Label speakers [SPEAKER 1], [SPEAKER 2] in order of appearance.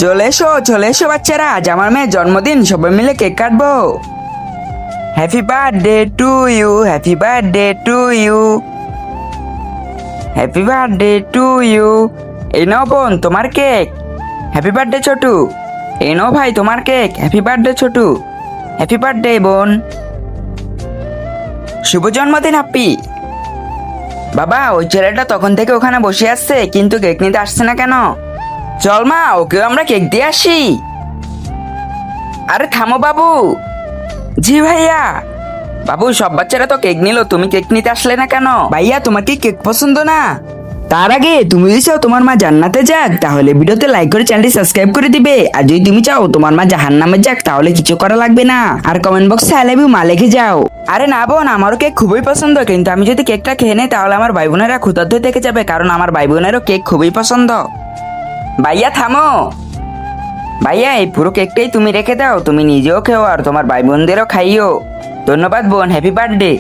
[SPEAKER 1] চলে এসো বাচ্চারা, আজ আমার মেয়ের জন্মদিন, সবাই মিলে কেক কাটবো। Happy birthday to you, happy birthday to you, happy birthday to you. এই নাও বোন তোমার কেক। Happy birthday Chhotu. এই নাও ভাই তোমার cake. Happy birthday Chhotu. Happy birthday বোন। শুভ জন্মদিন হাপ্পি। বাবা ওই ছেলেটা তখন থেকে ওখানে বসে আসছে, কিন্তু কেক নিতে আসছে না কেন? চল মা, ওকেও আমরা কেক দিয়ে আসি। আরে থামো বাবু। জি ভাইয়া। বাবু সব বাচ্চারা তো কেক নিল, তুমি কেক নিতে আসলে না কেন? ভাইয়া তোমার কি কেক পছন্দ না? তার আগে তুমি যদি চাও তোমার মা জান্নাতে যাক, তাহলে ভিডিওতে লাইক করে চ্যানেলটি সাবস্ক্রাইব করে দিবে। আর যদি তুমি চাও তোমার মা জাহান্নামে যাক, তাহলে কিছু করা লাগবে না। আর কমেন্ট বক্সে আই লাভ ইউ মা লিখে যাও। আরে না বোন, আমারও কেক খুবই পছন্দ, কিন্তু আমি যদি কেকটা খেয়ে নেই তাহলে আমার ভাই বোনেরা ক্ষুধার্ত থেকে যাবে, কারণ আমার ভাই বোনেরও কেক খুবই পছন্দ। ভাইয়া থামো। ভাইয়া এই পুরো কেকটাই তুমি রেখে দাও, তুমি নিজেও খেও আর তোমার ভাই বোনদেরও খাইও। ধন্যবাদ বোন, হ্যাপি বার্থডে।